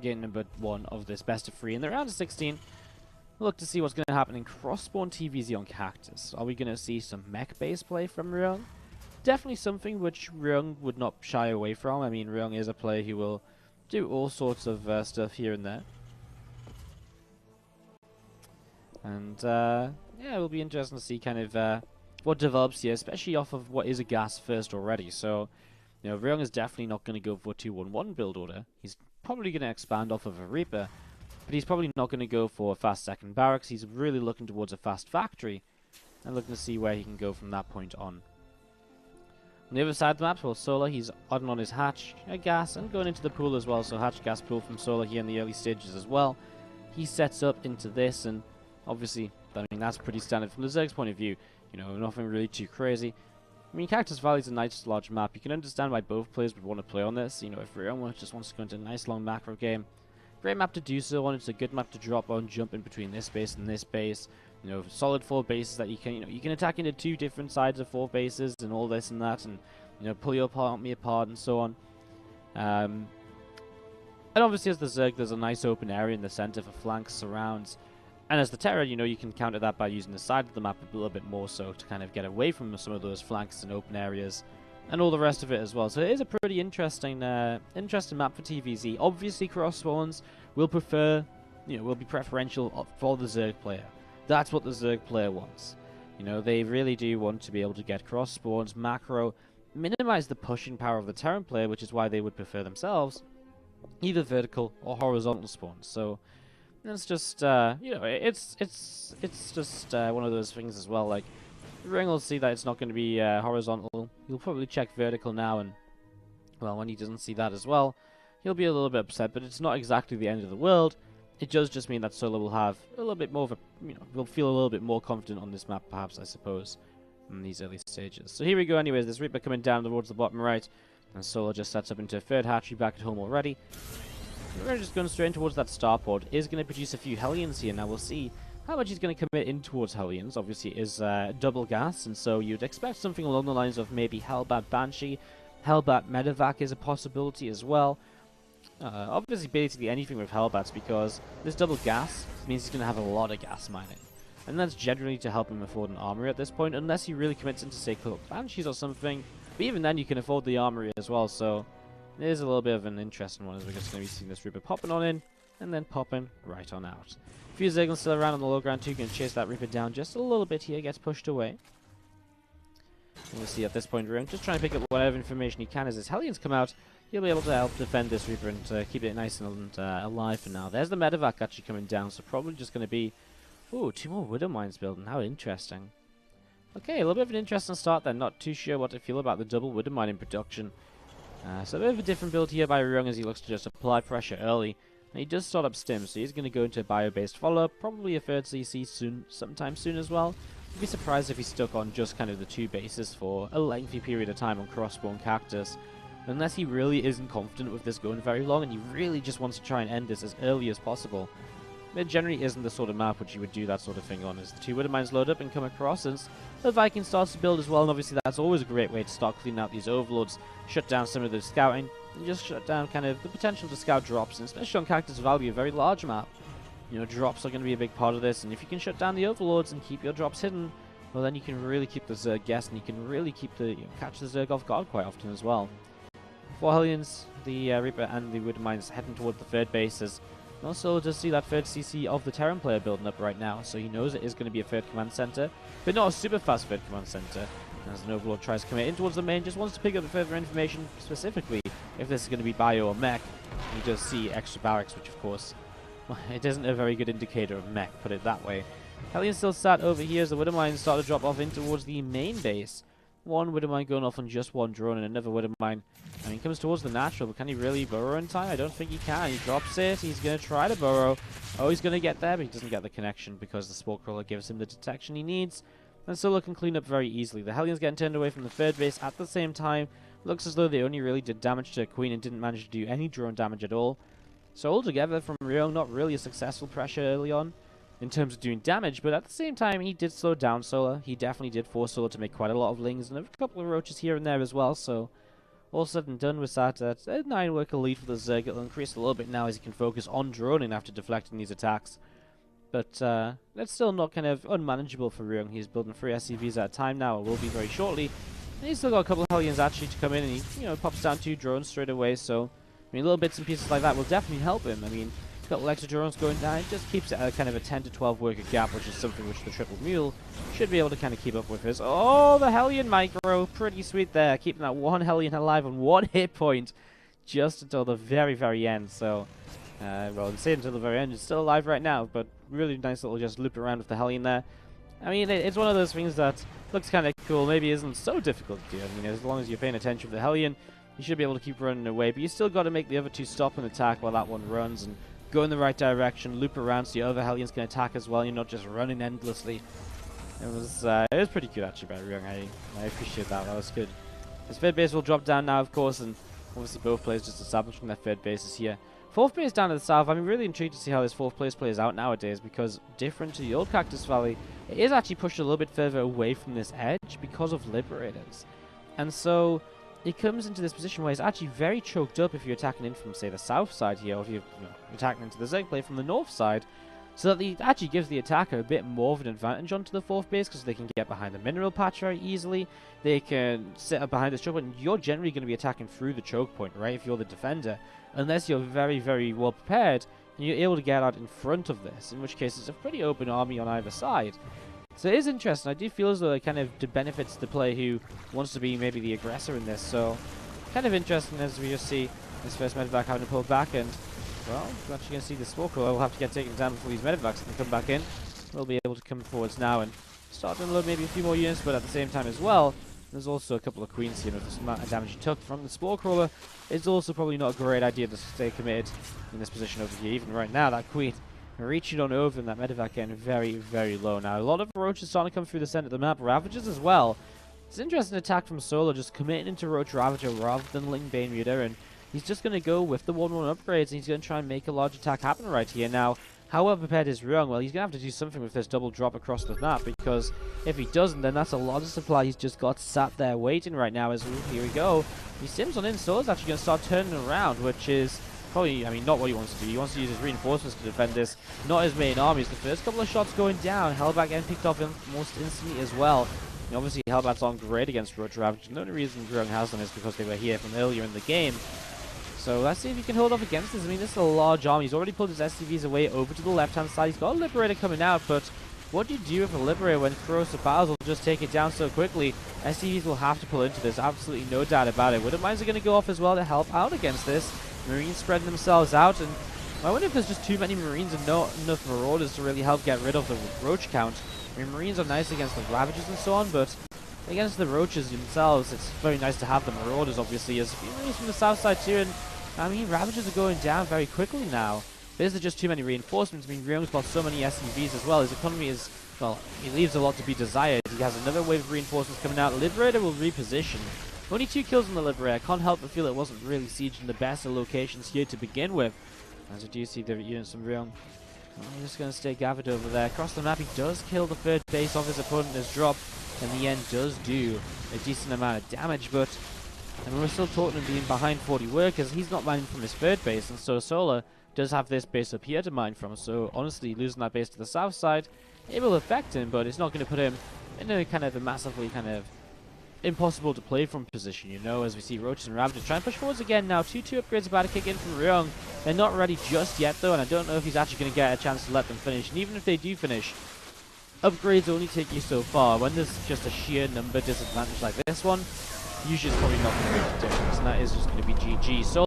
game number 1 of this best of 3 in the round of 16. Look to see what's going to happen in cross-spawn TVZ on Cactus. Are we going to see some mech-based play from Ryung? Definitely something which Ryung would not shy away from. I mean, Ryung is a player who will do all sorts of stuff here and there. And yeah, it will be interesting to see kind of what develops here, especially off of what is a gas first already. So, you know, Ryung is definitely not going to go for a 2-1-1 build order. He's probably going to expand off of a Reaper, but he's probably not going to go for a fast second barracks. He's really looking towards a fast factory and looking to see where he can go from that point on. On the other side of the map, well, Solar, he's adding on his hatch, gas, and going into the pool as well. So hatch gas pool from Solar here in the early stages as well. He sets up into this, and obviously, I mean, that's pretty standard from the Zerg's point of view. You know, nothing really too crazy. I mean, Cactus Valley is a nice large map. You can understand why both players would want to play on this. You know, if Ryung just wants to go into a nice long macro game, great map to do so on. It's a good map to drop on, jump in between this base and this base. You know, solid 4 bases that you can, you can attack into 2 different sides of 4 bases and all this and that, and, you know, pull your army apart and so on. And obviously as the Zerg, there's a nice open area in the center for flanks, surrounds. And as the Terror, you know, you can counter that by using the side of the map a little bit more so to kind of get away from some of those flanks and open areas and all the rest of it as well. So it is a pretty interesting map for TVZ. Obviously, cross spawns will prefer, you know, will be preferential for the Zerg player. That's what the Zerg player wants. You know, they really do want to be able to get cross spawns, macro, minimize the pushing power of the Terran player, which is why they would prefer themselves either vertical or horizontal spawns. So it's just, you know, it's just one of those things as well. Like, Ryung will see that it's not going to be horizontal. He'll probably check vertical now, and, well, when he doesn't see that as well, he'll be a little bit upset, but it's not exactly the end of the world. It does just mean that Solo will have a little bit more of a, you know, will feel a little bit more confident on this map, perhaps, I suppose, in these early stages. So here we go anyways, this Reaper coming down towards the bottom right, and Solo just sets up into a third hatchery back at home already. We're just going straight in towards that starport. Is going to produce a few Hellions here. Now we'll see how much he's going to commit in towards Hellions. Obviously, it is double gas, and so you'd expect something along the lines of maybe Hellbat Banshee. Hellbat Medevac is a possibility as well. Obviously, basically anything with Hellbats, because this double gas means he's going to have a lot of gas mining. And that's generally to help him afford an armory at this point, unless he really commits into, say, Banshees or something. But even then, you can afford the armory as well, so it is a little bit of an interesting one, as we're just going to be seeing this Reaper popping on in, and then popping right on out. A few Zerglings still around on the low ground too, going to chase that Reaper down just a little bit here, gets pushed away. And we'll see at this point, Ryung just trying to pick up whatever information he can as his Hellions come out. He'll be able to help defend this Reaper and keep it nice and alive for now. There's the Medevac actually coming down, so probably just going to be, ooh, 2 more Widow Mines building. How interesting. Okay, a little bit of an interesting start then. Not too sure what to feel about the double Widow Mine in production. So a bit of a different build here by Ryung as he looks to just apply pressure early. And he does start up Stim, so he's going to go into a bio-based follow-up, probably a third CC soon, sometime soon as well. I'd be surprised if he stuck on just kind of the 2 bases for a lengthy period of time on cross-spawn Cactus. Unless he really isn't confident with this going very long and he really just wants to try and end this as early as possible. It generally isn't the sort of map which you would do that sort of thing on, as the 2 Widow Mines load up and come across, and the Viking starts to build as well, and obviously that's always a great way to start cleaning out these overlords, shut down some of the scouting, and just shut down kind of the potential to scout drops, and especially on Cactus Valley, a very large map. You know, drops are going to be a big part of this, and if you can shut down the overlords and keep your drops hidden, well then you can really keep the Zerg guessing, you can really keep the, catch the Zerg off guard quite often as well. 4 Hellions, the Reaper and the Widow Mines heading towards the third base, as also does see that third CC of the Terran player building up right now, so he knows it is going to be a third command center, but not a super fast third command center. As an Overlord tries to commit in towards the main, just wants to pick up further information, specifically if this is going to be bio or mech. You just see extra barracks, which of course, well, it isn't a very good indicator of mech, put it that way. Hellion still sat over here as the Widow Mines start to drop off in towards the main base. 1 Widow Mine going off on just 1 drone, and another Widow Mine. I mean, comes towards the natural, but can he really burrow in time? I don't think he can. He drops it. He's going to try to burrow. Oh, he's going to get there, but he doesn't get the connection because the Spore Crawler gives him the detection he needs. And Solo can clean up very easily. The Hellions getting turned away from the third base at the same time. Looks as though they only really did damage to Queen and didn't manage to do any drone damage at all. So altogether, from Ryung, not really a successful pressure early on in terms of doing damage, but at the same time, he did slow down Solar. He definitely did force Solar to make quite a lot of lings and a couple of roaches here and there as well, so all said and done with that, a 9 worker lead for the Zerg. It'll increase a little bit now as he can focus on droning after deflecting these attacks. But that's still not kind of unmanageable for Ryung. He's building 3 SCVs at a time now, and will be very shortly. And he's still got a couple of Hellions actually to come in, and he, pops down 2 drones straight away. So, I mean, little bits and pieces like that will definitely help him. I mean, he's got extra drones going down. It just keeps it at kind of a 10 to 12 worker gap, which is something which the triple mule should be able to kind of keep up with. Oh, the Hellion micro, pretty sweet there, keeping that 1 Hellion alive on 1 hit point, just until the very, very end. So, well, I'm saying until the very end, it's still alive right now, but really nice little just loop around with the Hellion there. I mean, it's one of those things that looks kind of cool, maybe isn't so difficult to do. I mean, as long as you're paying attention to the Hellion, you should be able to keep running away, but you still got to make the other 2 stop and attack while that one runs, and go in the right direction, loop around so your other Hellions can attack as well, you're not just running endlessly. It was pretty good actually by Ryung. I appreciate that, that was good. His third base will drop down now, of course, and obviously both players just establishing their third bases here. 4th base down to the south. I'm really intrigued to see how this 4th place plays out nowadays, because different to the old Cactus Valley, it is actually pushed a little bit further away from this edge because of Liberators. And so it comes into this position where it's actually very choked up if you're attacking in from, say, the south side here, or if you're attacking into the Zerg play from the north side, so that it actually gives the attacker a bit more of an advantage onto the 4th base, because they can get behind the mineral patch very easily, they can sit up behind this choke point, and you're generally going to be attacking through the choke point, right, if you're the defender, unless you're very, very well prepared, and you're able to get out in front of this, in which case it's a pretty open army on either side. So it is interesting. I do feel as though it kind of benefits the player who wants to be maybe the aggressor in this, so kind of interesting as we just see this first medevac having to pull back, and well, we're actually going to see the Smoker will have to get taken down before these medevacs can come back in. We'll be able to come forwards now and start to unload maybe a few more units, but at the same time as well, there's also a couple of queens here. With the amount of damage he took from the Spore Crawler, it's also probably not a great idea to stay committed in this position over here. Even right now, that queen reaching on over and that medevac getting very, very low. Now, a lot of roaches starting to come through the center of the map. Ravages as well. It's an interesting attack from Solo, just committing into Roach Ravager rather than Ling Bane Reader, and he's just going to go with the 1-1 upgrades, and he's going to try and make a large attack happen right here. Now, how well prepared is Ryung? Well, he's going to have to do something with this double drop across the map, because if he doesn't, then that's a lot of supply he's just got sat there waiting right now. As here we go. He sims on in, Solo's actually going to start turning around, which is probably, I mean, not what he wants to do. He wants to use his reinforcements to defend this, not his main armies. The first couple of shots going down, Hellbat getting picked off almost instantly as well. And obviously, Hellbat's on great against Roach Ravager. The only reason Ryung has them is because they were here from earlier in the game. So let's see if he can hold off against this. I mean, this is a large army. He's already pulled his SCVs away over to the left-hand side. He's got a Liberator coming out, but what do you do with a Liberator when corrosive piles will just take it down so quickly? SCVs will have to pull into this, absolutely no doubt about it. Wooded Mines are going to go off as well to help out against this. Marines spreading themselves out, and I wonder if there's just too many Marines and not enough Marauders to really help get rid of the Roach count. I mean, Marines are nice against the Ravagers and so on, but against the Roaches themselves, it's very nice to have the Marauders, obviously, as a few Marines from the south side too, and I mean, Ravagers are going down very quickly now. There's just too many reinforcements. I mean, Ryung's got so many SCVs as well. His economy is, well, he leaves a lot to be desired. He has another wave of reinforcements coming out. Liberator will reposition. Only 2 kills on the Liberator. I can't help but feel it wasn't really sieging the best of locations here to begin with. As we do see the units from Ryung. Well, he's just going to stay gathered over there. Across the map, he does kill the third base of his opponent as drop. And the end does do a decent amount of damage, but and we're still talking him being behind 40 workers. He's not mining from his third base, and so Solar does have this base up here to mine from. So honestly, losing that base to the south side, it will affect him, but it's not going to put him in a kind of a massively kind of impossible to play from position, you know, as we see Roaches and Ravagers try and push forwards again now. 2-2 upgrades about to kick in from Ryung. They're not ready just yet, though, and I don't know if he's actually going to get a chance to let them finish. And even if they do finish, upgrades only take you so far. When there's just a sheer number disadvantage like this one, usually it's probably not going to make a difference, and that is just going to be GG. So